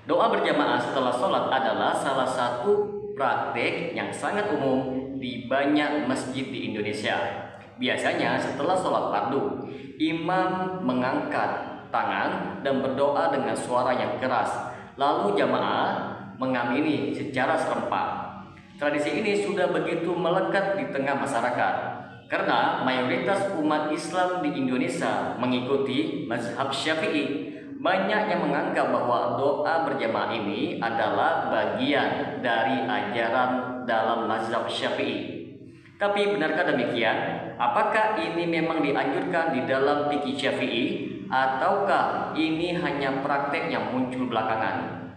Doa berjamaah setelah sholat adalah salah satu praktek yang sangat umum di banyak masjid di Indonesia. Biasanya setelah sholat fardu, imam mengangkat tangan dan berdoa dengan suara yang keras. Lalu jamaah mengamini secara serempak. Tradisi ini sudah begitu melekat di tengah masyarakat karena mayoritas umat Islam di Indonesia mengikuti mazhab Syafi'i. Banyak yang menganggap bahwa doa berjamaah ini adalah bagian dari ajaran dalam mazhab Syafi'i. Tapi benarkah demikian? Apakah ini memang dianjurkan di dalam fikih Syafi'i ataukah ini hanya praktek yang muncul belakangan?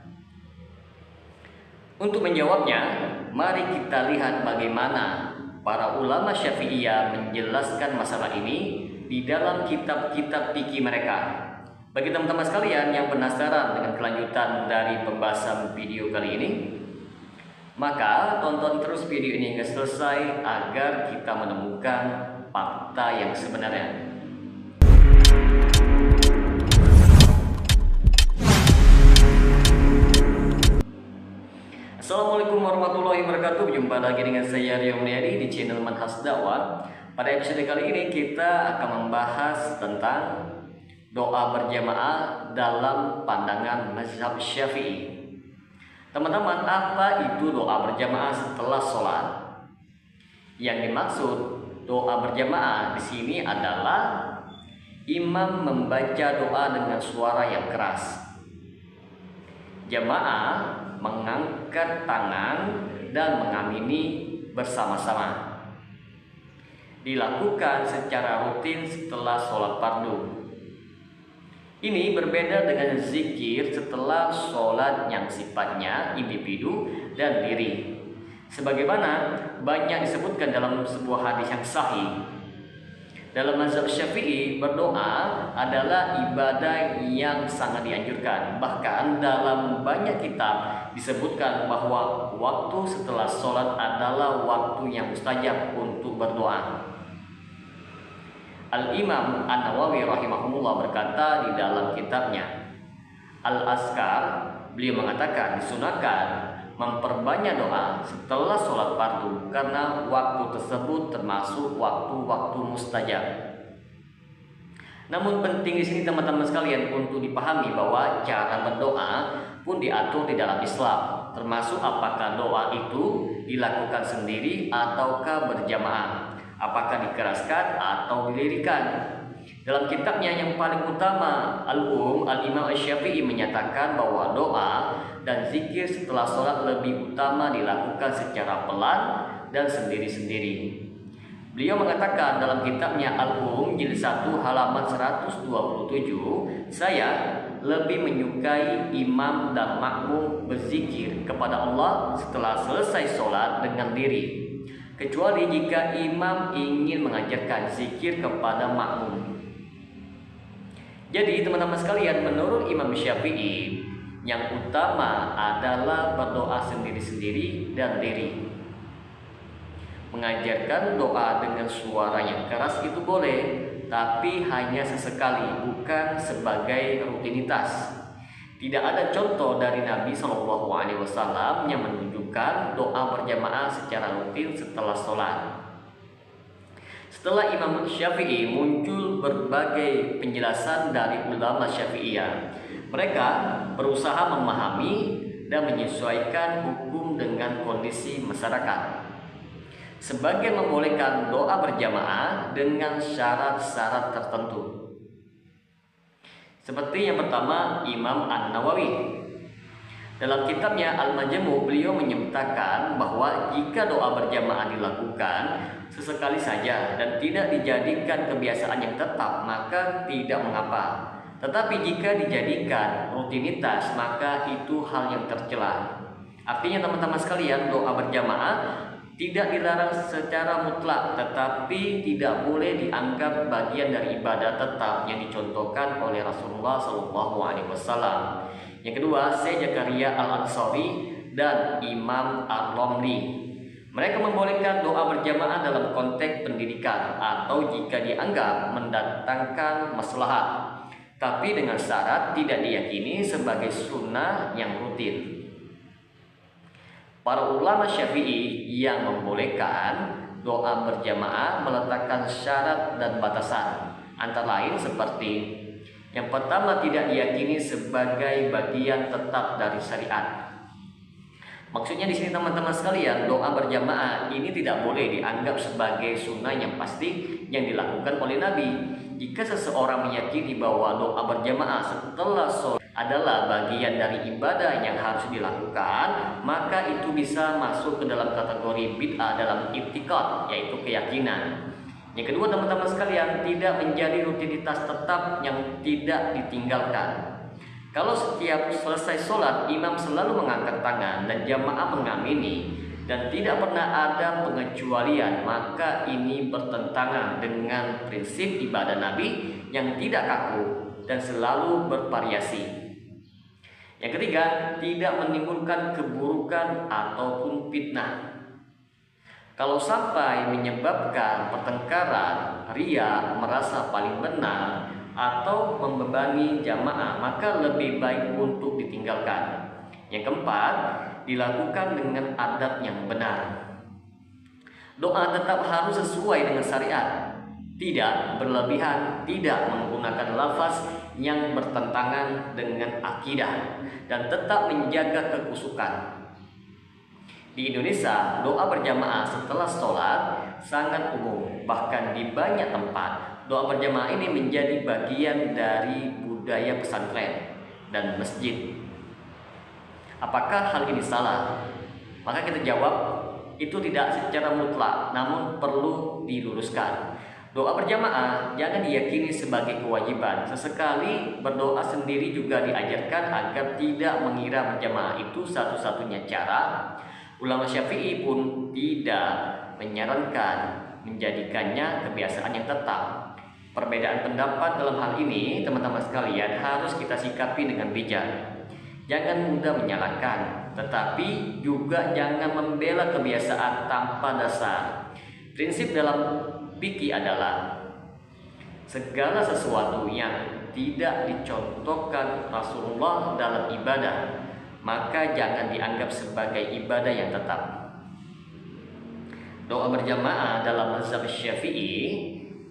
Untuk menjawabnya, mari kita lihat bagaimana para ulama Syafi'iyah menjelaskan masalah ini di dalam kitab-kitab fikih mereka. Bagi teman-teman sekalian yang penasaran dengan kelanjutan dari pembahasan video kali ini, maka tonton terus video ini hingga selesai agar kita menemukan fakta yang sebenarnya. Assalamualaikum warahmatullahi wabarakatuh. Jumpa lagi dengan saya Rio Mulyadi di channel Manhaj Dakwah. Pada episode kali ini kita akan membahas tentang doa berjamaah dalam pandangan mazhab Syafi'i. Teman-teman, apa itu doa berjamaah setelah sholat? Yang dimaksud doa berjamaah di sini adalah imam membaca doa dengan suara yang keras. Jamaah mengangkat tangan dan mengamini bersama-sama. Dilakukan secara rutin setelah sholat fardu. Ini berbeda dengan zikir setelah sholat yang sifatnya individu dan diri. Sebagaimana banyak disebutkan dalam sebuah hadis yang sahih. Dalam mazhab Syafi'i, berdoa adalah ibadah yang sangat dianjurkan. Bahkan dalam banyak kitab disebutkan bahwa waktu setelah sholat adalah waktu yang mustajab untuk berdoa. Al-Imam An-Nawawi rahimahullah berkata di dalam kitabnya Al-Azkar, beliau mengatakan disunahkan memperbanyak doa setelah sholat fardu karena waktu tersebut termasuk waktu-waktu mustajab. Namun penting di sini teman-teman sekalian untuk dipahami bahwa cara berdoa pun diatur di dalam Islam, termasuk apakah doa itu dilakukan sendiri ataukah berjamaah, apakah dikeraskan atau dilirikan. Dalam kitabnya yang paling utama Al-Imam Asy-Syafi'i menyatakan bahwa doa dan zikir setelah sholat lebih utama dilakukan secara pelan dan sendiri-sendiri. Beliau mengatakan dalam kitabnya Jilid 1 halaman 127, saya lebih menyukai imam dan makmum berzikir kepada Allah setelah selesai sholat dengan diri, kecuali jika imam ingin mengajarkan zikir kepada makmum. Jadi teman-teman sekalian, menurut Imam Syafi'i, yang utama adalah berdoa sendiri-sendiri dan diri. Mengajarkan doa dengan suara yang keras itu boleh, tapi hanya sesekali, bukan sebagai rutinitas. Tidak ada contoh dari Nabi SAW yang menunjukkan doa berjamaah secara rutin setelah sholat. Setelah Imam Syafi'i, muncul berbagai penjelasan dari ulama Syafi'iyah. Mereka berusaha memahami dan menyesuaikan hukum dengan kondisi masyarakat. Sebagian membolehkan doa berjamaah dengan syarat-syarat tertentu. Seperti yang pertama, Imam An-Nawawi. Dalam kitabnya Al-Majmu', beliau menyatakan bahwa jika doa berjamaah dilakukan sesekali saja dan tidak dijadikan kebiasaan yang tetap, maka tidak mengapa. Tetapi jika dijadikan rutinitas, maka itu hal yang tercela. Artinya teman-teman sekalian, doa berjamaah tidak dilarang secara mutlak, tetapi tidak boleh dianggap bagian dari ibadah tetap yang dicontohkan oleh Rasulullah SAW. Yang kedua, Syekh Zakaria Al-Ansari dan Imam Ar-Romli. Mereka membolehkan doa berjamaah dalam konteks pendidikan atau jika dianggap mendatangkan maslahat. tapi dengan syarat tidak diyakini sebagai sunnah yang rutin. Para ulama Syafi'i yang membolehkan doa berjamaah meletakkan syarat dan batasan, antara lain seperti: yang pertama, tidak diyakini sebagai bagian tetap dari syariat. Maksudnya di sini teman-teman sekalian, doa berjamaah ini tidak boleh dianggap sebagai sunnah yang pasti yang dilakukan oleh Nabi. Jika seseorang meyakini bahwa doa berjamaah setelah sholat adalah bagian dari ibadah yang harus dilakukan, maka itu bisa masuk ke dalam kategori bid'ah dalam i'tiqad, yaitu keyakinan. Yang kedua teman-teman sekalian, tidak menjadi rutinitas tetap yang tidak ditinggalkan. Kalau setiap selesai sholat imam selalu mengangkat tangan dan jamaah mengamini dan tidak pernah ada pengecualian, maka ini bertentangan dengan prinsip ibadah Nabi yang tidak kaku dan selalu bervariasi. Yang ketiga, tidak menimbulkan keburukan ataupun fitnah. Kalau sampai menyebabkan pertengkaran, ria, merasa paling benar, atau membebani jamaah, maka lebih baik untuk ditinggalkan. Yang keempat, dilakukan dengan adab yang benar. Doa tetap harus sesuai dengan syariat, tidak berlebihan, tidak menggunakan lafaz yang bertentangan dengan akidah, dan tetap menjaga kekusukan. Di Indonesia, doa berjamaah setelah sholat sangat umum. Bahkan di banyak tempat, doa berjamaah ini menjadi bagian dari budaya pesantren dan masjid. Apakah hal ini salah? Maka kita jawab, itu tidak secara mutlak, namun perlu diluruskan. Doa berjamaah jangan diyakini sebagai kewajiban. Sesekali berdoa sendiri juga diajarkan agar tidak mengira berjamaah itu satu-satunya cara. Ulama Syafi'i pun tidak menyarankan menjadikannya kebiasaan yang tetap. Perbedaan pendapat dalam hal ini, teman-teman sekalian, harus kita sikapi dengan bijak. Jangan mudah menyalahkan, tetapi juga jangan membela kebiasaan tanpa dasar. Prinsip dalam fikih adalah segala sesuatu yang tidak dicontohkan Rasulullah dalam ibadah, maka jangan dianggap sebagai ibadah yang tetap. Doa berjamaah dalam mazhab Syafi'i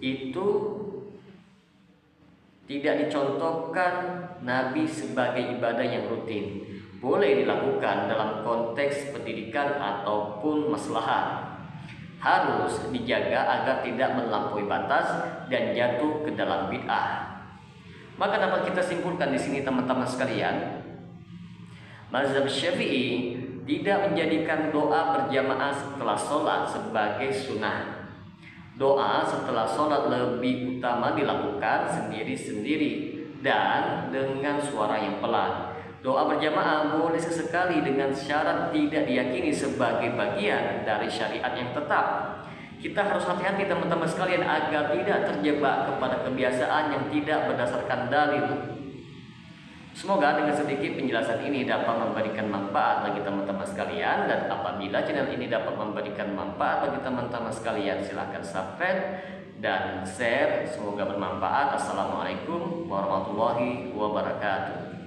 itu tidak dicontohkan Nabi sebagai ibadah yang rutin. Boleh dilakukan dalam konteks pendidikan ataupun maslahat. Harus dijaga agar tidak melampaui batas dan jatuh ke dalam bid'ah. Maka dapat kita simpulkan di sini teman-teman sekalian, mazhab Syafi'i tidak menjadikan doa berjamaah setelah sholat sebagai sunnah. Doa setelah sholat lebih utama dilakukan sendiri-sendiri dan dengan suara yang pelan. Doa berjamaah boleh sesekali dengan syarat tidak diyakini sebagai bagian dari syariat yang tetap. Kita harus hati-hati teman-teman sekalian agar tidak terjebak kepada kebiasaan yang tidak berdasarkan dalil. Semoga dengan sedikit penjelasan ini dapat memberikan manfaat bagi teman-teman sekalian, dan apabila channel ini dapat memberikan manfaat bagi teman-teman sekalian, silahkan subscribe dan share. Semoga bermanfaat. Assalamualaikum warahmatullahi wabarakatuh.